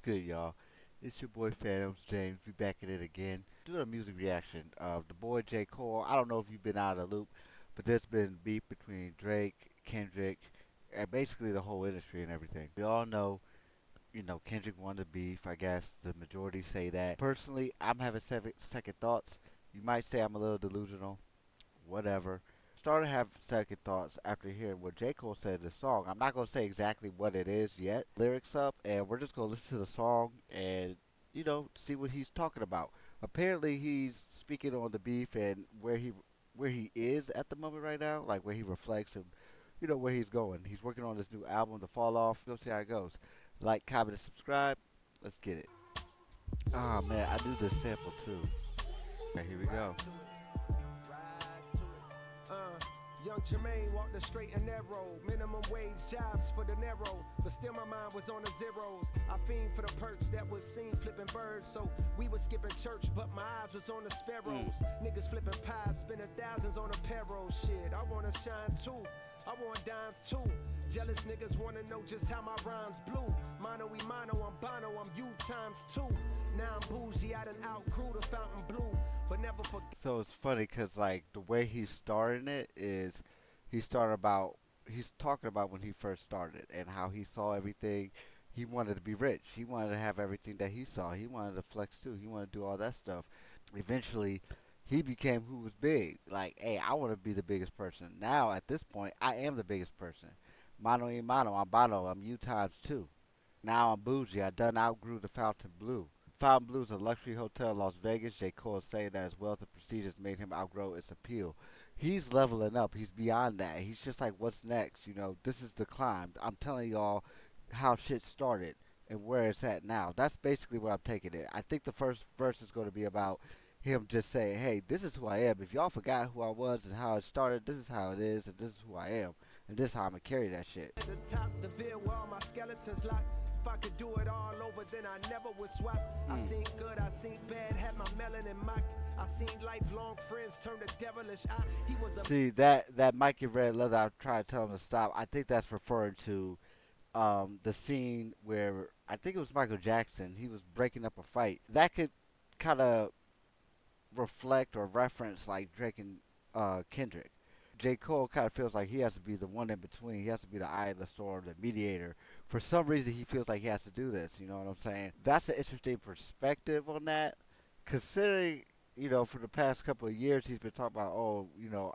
good, y'all? It's your boy Phantoms James. We back at it again. Doing a music reaction of the boy j.cole. I don't know if you've been out of the loop, but there's been beef between Drake, Kendrick, and basically the whole industry and everything. We all know, Kendrick won the beef. I guess the majority say that. Personally, I'm having second thoughts. You might say I'm a little delusional. Whatever. Started to have second thoughts after hearing what J. Cole said in the song. I'm not gonna say exactly what it is yet. Lyrics up, and we're just gonna listen to the song and see what he's talking about. Apparently, he's speaking on the beef and where he is at the moment right now, like where he reflects and where he's going. He's working on this new album, The Fall Off. Go see how it goes. Like, comment, and subscribe. Let's get it. Ah man, I do this sample too. Okay, here we go. Young Jermaine walked the straight and narrow. Minimum wage jobs for the narrow. But still my mind was on the zeros. I fiend for the perks that was seen flipping birds. So we was skipping church, but my eyes was on the sparrows. Niggas flipping pies, spending thousands on a payroll. Shit, I wanna shine too. I want dimes too. Jealous niggas wanna know just how my rhymes blew. Mono we mono, I'm Bono, I'm you times two. Now I'm bougie, I done outgrew the fountain blue. But never forget. So it's funny because like the way he's starting it is he's talking about when he first started and how he saw everything. He wanted to be rich. He wanted to have everything that he saw. He wanted to flex too. He wanted to do all that stuff. Eventually, he became who was big. Like, hey, I want to be the biggest person. Now at this point, I am the biggest person. Mano y mano, I'm Bono. I'm you times two. Now I'm bougie. I done outgrew the fountain blue. Fontainebleau is a luxury hotel in Las Vegas. J. Cole is saying that his wealth and prestige has made him outgrow its appeal. He's leveling up. He's beyond that. He's just like, what's next? This is the climb. I'm telling y'all how shit started and where it's at now. That's basically what I'm taking it. I think the first verse is going to be about him just saying, hey, this is who I am. If y'all forgot who I was and how it started, this is how it is, and this is who I am. And this is how I'm going to carry that shit. At the top, the veil where all my skeletons locked. If I could do it all over, then I never would swap. I seen good, I seen bad, had my melanin mocked. I seen lifelong friends turn to devilish. He was a See that Mikey Red Leather. I try to tell him to stop. I think that's referring to the scene where I think it was Michael Jackson. He was breaking up a fight. That could kind of reflect or reference like Drake and Kendrick. J. Cole kind of feels like he has to be the one in between. He has to be the eye of the storm, the mediator. For some reason, he feels like he has to do this. You know what I'm saying? That's an interesting perspective on that, considering for the past couple of years he's been talking about, oh,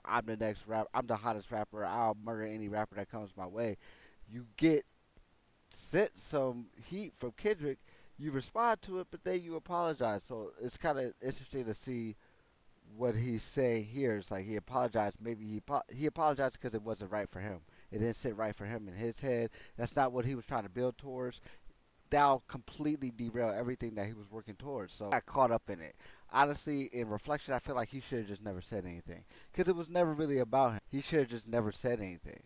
I'm the next rap, I'm the hottest rapper. I'll murder any rapper that comes my way. You get sent some heat from Kendrick. You respond to it, but then you apologize. So it's kind of interesting to see what he's saying here. Is like he apologized. Maybe he apologized because it wasn't right for him. It didn't sit right for him in his head. That's not what he was trying to build towards. That'll completely derail everything that he was working towards. So I got caught up in it. Honestly, in reflection, I feel like he should have just never said anything because it was never really about him. He should have just never said anything.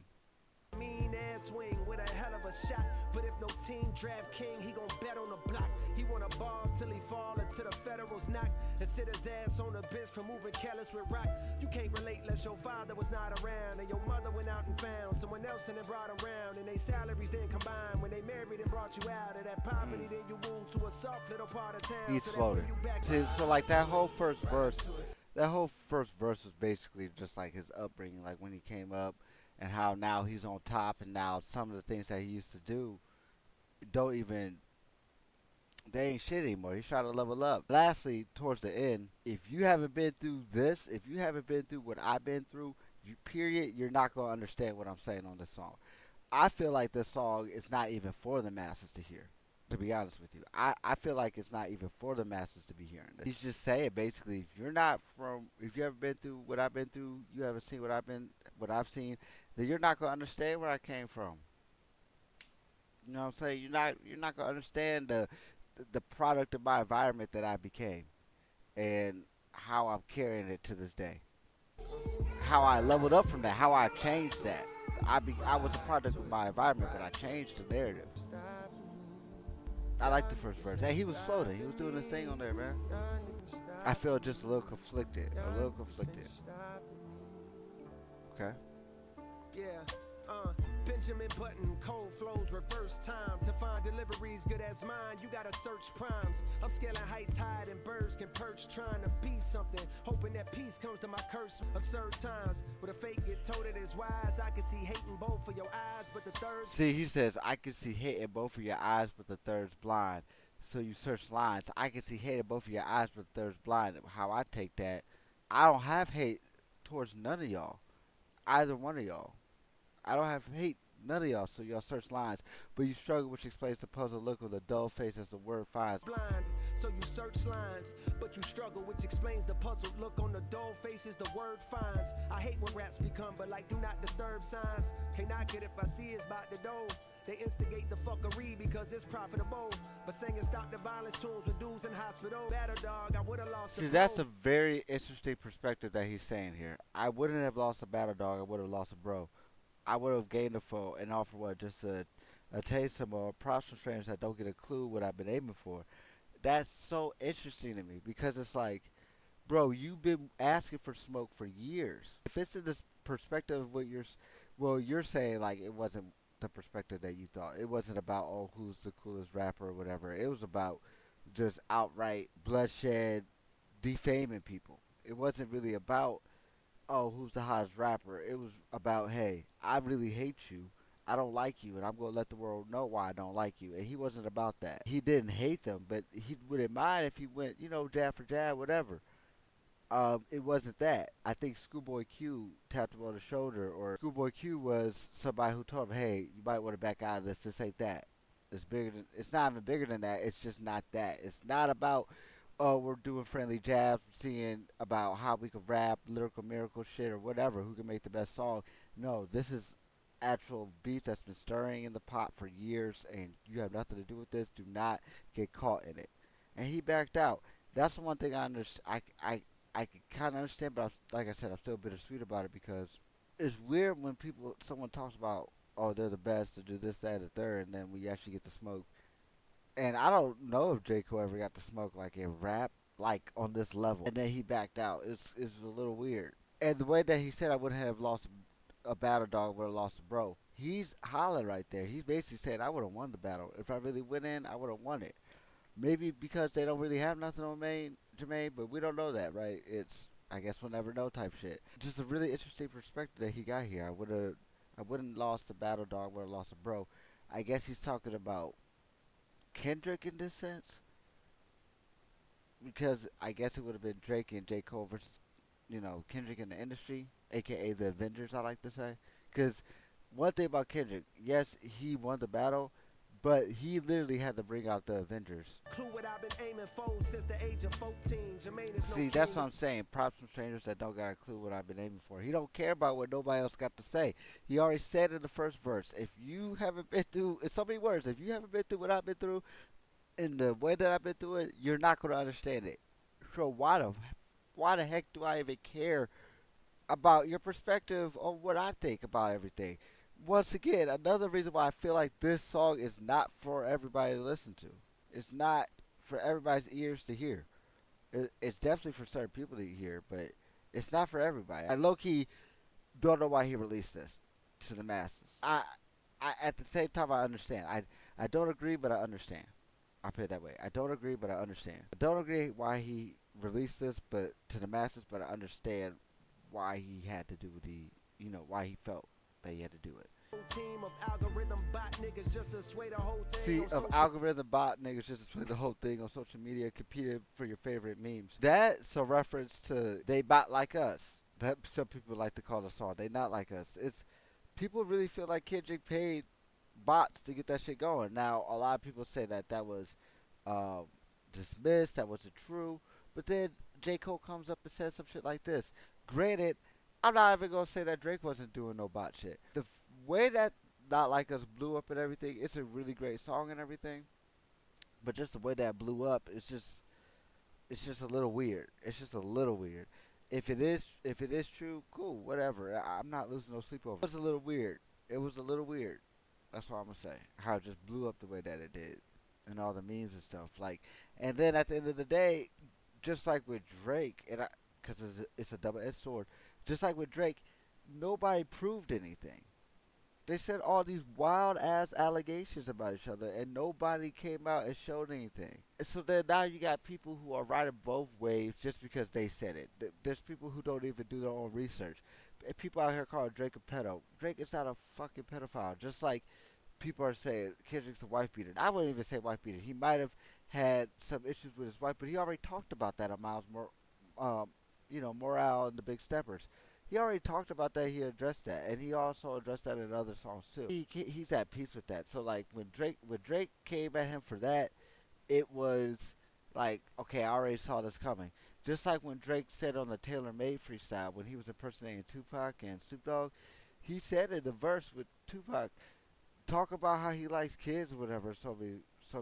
mean ass swing with a hell of a shot. But if no team draft king, he gon' bet on the block. He wanna ball till he fall until the federals knock. And sit his ass on the bench for moving careless with rock. You can't relate unless your father was not around. And your mother went out and found someone else and then brought around. And they salaries then combined. When they married and brought you out of that poverty, then you moved to a soft little part of town. He's so floating. So like that whole first verse was basically just like his upbringing, like when he came up and how now he's on top, and now some of the things that he used to do don't even, they ain't shit anymore. He's trying to level up. Lastly, towards the end, if you haven't been through this, if you haven't been through what I've been through, period, you're not going to understand what I'm saying on this song. I feel like this song is not even for the masses to hear, to be honest with you. I feel like it's not even for the masses to be hearing this. He's just saying basically, if you haven't been through what I've been through, you haven't seen what I've seen, then you're not gonna understand where I came from. You know what I'm saying? You're not gonna understand the product of my environment that I became and how I'm carrying it to this day. How I leveled up from that, how I changed that. I was a product of my environment, but I changed the narrative. I like the first verse. Hey, he was floating. He was doing his thing on there, man. I feel just a little conflicted. A little conflicted. Okay. Yeah, Benjamin Button, cold flows, reverse time. To find deliveries good as mine, you gotta search primes. I'm scaling heights higher than birds can perch, trying to be something, hoping that peace comes to my curse. Absurd times, with a fake get toted as wise. I can see hate in both of your eyes, but the third's. See, he says, I can see hate in both of your eyes, but the third's blind. So you search lines. I can see hate in both of your eyes, but the third's blind. How I take that, I don't have hate towards none of y'all. Either one of y'all. I don't have hate none of y'all, so y'all search lines. But you struggle, which explains the puzzle look of the dull face as the word finds. Blind, so you search lines, but you struggle, which explains the puzzled look on the dull faces the word finds. I hate when raps become, but like do not disturb signs. Can't knock it if I see it's about to do. They instigate the fuckery because it's profitable. But singing stop the violence tunes with dudes in hospital. Battle dog, I would've lost. See, that's a very interesting perspective that he's saying here. I wouldn't have lost a battle dog. I would have lost a bro. I would have gained a foe and offered what, just a taste of more props from strangers that don't get a clue what I've been aiming for. That's so interesting to me because it's like, bro, you've been asking for smoke for years. If it's in this perspective of what well, you're saying like it wasn't the perspective that you thought. It wasn't about oh who's the coolest rapper or whatever. It was about just outright bloodshed, defaming people. It wasn't really about oh, who's the hottest rapper. It was about, hey, I really hate you. I don't like you, and I'm going to let the world know why I don't like you. And he wasn't about that. He didn't hate them, but he wouldn't mind if he went, jab for jab, whatever. It wasn't that. I think Schoolboy Q tapped him on the shoulder, or Schoolboy Q was somebody who told him, hey, you might want to back out of this. This ain't that. It's bigger than. It's not even bigger than that. It's just not that. It's not about oh, we're doing friendly jabs, seeing about how we can rap, lyrical miracle shit, or whatever, who can make the best song. No, this is actual beef that's been stirring in the pot for years, and you have nothing to do with this. Do not get caught in it. And he backed out. That's the one thing I understand. I can kind of understand, but like I said, I'm still bittersweet about it because it's weird when someone talks about, oh, they're the best to do this, that, and the third, and then we actually get the smoke. And I don't know if j.cole ever got to smoke like in rap, like on this level. And then he backed out. It's a little weird. And the way that he said I wouldn't have lost a battle dog, would have lost a bro. He's hollering right there. He's basically saying I would have won the battle. If I really went in, I would have won it. Maybe because they don't really have nothing on Jermaine, but we don't know that, right? It's I guess we'll never know type shit. Just a really interesting perspective that he got here. I wouldn't lost a battle dog, would have lost a bro. I guess he's talking about Kendrick in this sense, because I guess it would have been Drake and J. Cole versus, Kendrick in the industry, aka the Avengers, I like to say. Because one thing about Kendrick, yes, he won the battle, but he literally had to bring out the Avengers. Clue what I've been aiming for since the age of 14. Jermaine is no See, that's what I'm saying. Props from strangers that don't got a clue what I've been aiming for. He don't care about what nobody else got to say. He already said in the first verse, if you haven't been through, it's so many words, if you haven't been through what I've been through, in the way that I've been through it, you're not going to understand it. So why the heck do I even care about your perspective on what I think about everything? Once again, another reason why I feel like this song is not for everybody to listen to. It's not for everybody's ears to hear. It's definitely for certain people to hear, but it's not for everybody. I low key don't know why he released this to the masses. I at the same time I understand. I don't agree, but I understand. I'll put it that way. I don't agree, but I understand. I don't agree why he released this, but to the masses, but I understand why he had to do why he felt that he had to do it. team of algorithm bot niggas just to sway the whole thing. See, of algorithm bot niggas just to sway the whole thing on social media, competing for your favorite memes. That's a reference to they bot like us. That some people like to call the song. They not like us. It's people really feel like Kendrick paid bots to get that shit going. Now, a lot of people say that was um, dismissed, that wasn't true. But then J. Cole comes up and says some shit like this. Granted, I'm not even gonna say that Drake wasn't doing no bot shit. The way that Not Like Us blew up and everything, it's a really great song and everything. But just the way that blew up, it's just a little weird. It's just a little weird. If it is true, cool, whatever. I'm not losing no sleep over it. It was a little weird. It was a little weird. That's all I'm gonna say. How it just blew up the way that it did, and all the memes and stuff. And then at the end of the day, just like with Drake, because it's a double-edged sword. Just like with Drake, nobody proved anything. They said all these wild ass allegations about each other, and nobody came out and showed anything. So then now you got people who are riding both waves just because they said it. There's people who don't even do their own research. And people out here calling Drake a pedo. Drake is not a fucking pedophile. Just like people are saying Kendrick's a wife beater. I wouldn't even say wife beater. He might have had some issues with his wife, but he already talked about that on um, Morale and the Big Steppers. He already talked about that. He addressed that, and he also addressed that in other songs too. He's at peace with that. So like when Drake came at him for that, it was like, okay, I already saw this coming. Just like when Drake said on the Taylor Made freestyle when he was impersonating Tupac and Snoop Dogg, he said in the verse with Tupac, talk about how he likes kids or whatever. So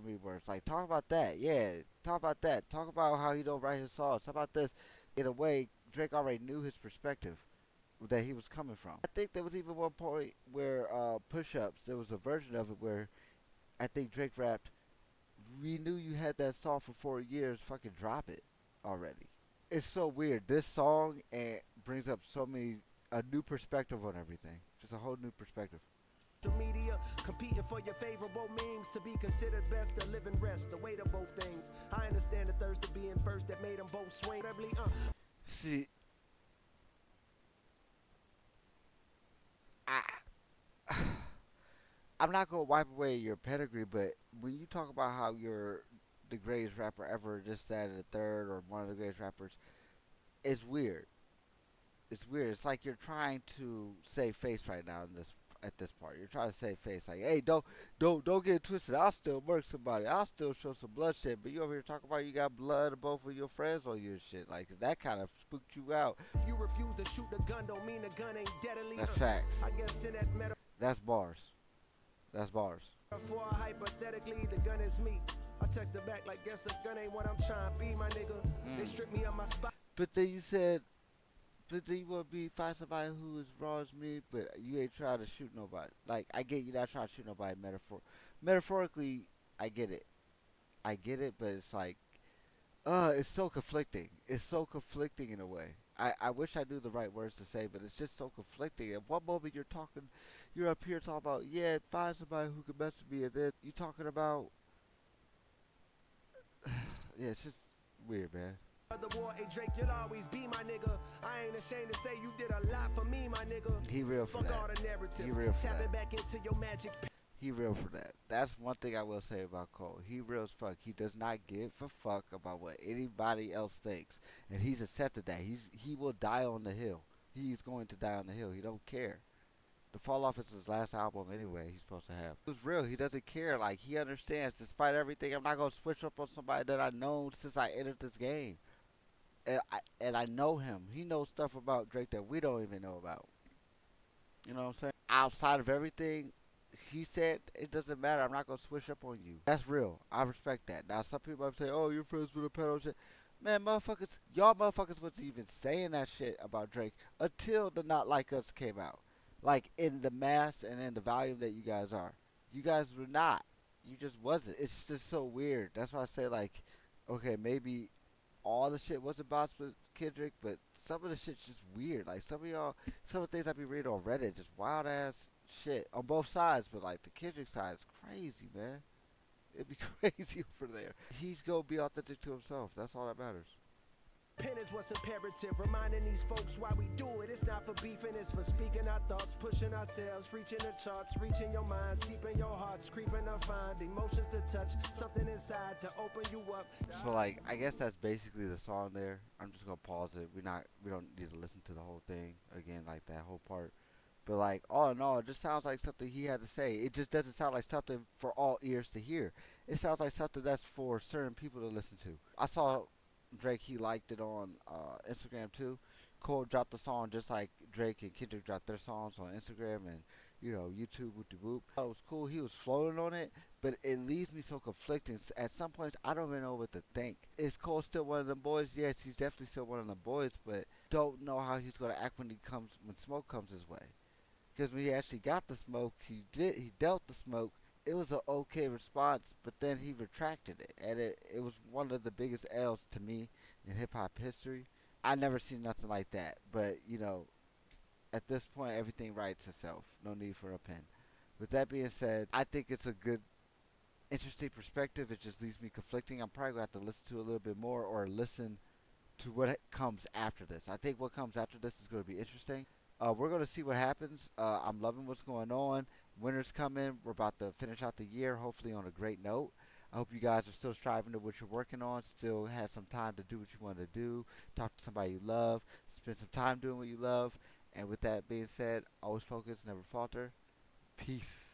many words. Like talk about that. Yeah, talk about that. Talk about how he don't write his songs. Talk about this. In a way, Drake already knew his perspective that he was coming from. I think there was even one point where Push Ups, there was a version of it where I think Drake rapped, we knew you had that song for 4 years, fucking drop it already. It's so weird. This song brings up so many, a new perspective on everything. Just a whole new perspective. Media competing for your favorable memes to be considered best to live and rest the weight of both things. I understand the thirst of being first that made them both swing. See, I, I'm not gonna wipe away your pedigree, but when you talk about how you're the greatest rapper ever, just that and the third, or one of the greatest rappers, it's weird. It's weird. It's like you're trying to save face right now in this at this part. You're trying to save face. Like, hey, don't get it twisted. I'll still murk somebody. I'll still show some bloodshed. But you over here talking about you got blood of both of your friends on you and shit. Like that kind of spooked you out. If you refuse to shoot the gun, don't mean the gun ain't deadly. That's facts. I guess in that That's bars. That's bars. metaphor, hypothetically, the gun is me. I texted back like, guess a gun ain't what I'm trying to be, my nigga. They stripped me on my spot. But then you said, but then you want to be find somebody who is raw as me, but you ain't trying to shoot nobody. Like I get you not trying to shoot nobody metaphorically. I get it. I get it, but it's like, it's so conflicting. It's so conflicting in a way. I wish I knew the right words to say, but it's just so conflicting. At one moment you're up here talking about, yeah, find somebody who can mess with me, and then you talking about, yeah, it's just weird, man. The war, hey Drake, you'll always be my nigga. I ain't ashamed to say you did a lot for me, my nigga. He real for Fuck that. all the narratives. He real for Tapping that. back into your magic. He real for that. That's one thing I will say about Cole. He real as fuck. He does not give a fuck about what anybody else thinks, and he's accepted that. He will die on the hill. He's going to die on the hill. He don't care. The Fall Off is his last album anyway. He's supposed to have. It was real. He doesn't care. Like he understands. Despite everything, I'm not gonna switch up on somebody that I've known since I entered this game. And I know him. He knows stuff about Drake that we don't even know about. You know what I'm saying? Outside of everything, he said it doesn't matter. I'm not gonna switch up on you. That's real. I respect that. Now some people might say, "Oh, you're friends with a pedo shit." Man, motherfuckers, y'all motherfuckers wasn't even saying that shit about Drake until the Not Like Us came out. Like in the mass and in the volume that you guys are. You guys were not. You just wasn't. It's just so weird. That's why I say like, okay, maybe all the shit wasn't bots with Kendrick, but some of the shit's just weird. Like some of the things I be reading on Reddit, just wild ass shit on both sides. But like the Kendrick side is crazy, man. It'd be crazy over there. He's gonna be authentic to himself. That's all that matters. Pen is what's imperative, reminding these folks why we do it. It's not for beefing, it's for speaking our thoughts, pushing ourselves, reaching the charts, reaching your minds, deep in your hearts, creeping to find emotions to touch, something inside to open you up. So like, I guess that's basically the song there. I'm just gonna pause it. We don't need to listen to the whole thing again, like that whole part. But like, all in all, it just sounds like something he had to say. It just doesn't sound like something for all ears to hear. It sounds like something that's for certain people to listen to. I saw Drake, he liked it on Instagram too. Cole dropped the song just like Drake and Kendrick dropped their songs on Instagram and YouTube whoop de whoop. I thought it was cool. He was floating on it, but it leaves me so conflicting. At some points, I don't even know what to think. Is Cole still one of them boys? Yes, he's definitely still one of them boys, but don't know how he's gonna act when smoke comes his way. Because when he actually got the smoke, he dealt the smoke. It was an okay response, but then he retracted it, and it was one of the biggest L's to me in hip hop history. I never seen nothing like that, but at this point, everything writes itself. No need for a pen. With that being said, I think it's a good, interesting perspective. It just leaves me conflicting. I'm probably going to have to listen to it a little bit more or listen to what comes after this. I think what comes after this is going to be interesting. We're going to see what happens. I'm loving what's going on. Winter's coming. We're about to finish out the year, hopefully on a great note. I hope you guys are still striving to what you're working on, still had some time to do what you want to do, talk to somebody you love, spend some time doing what you love. And with that being said, always focus, never falter. Peace.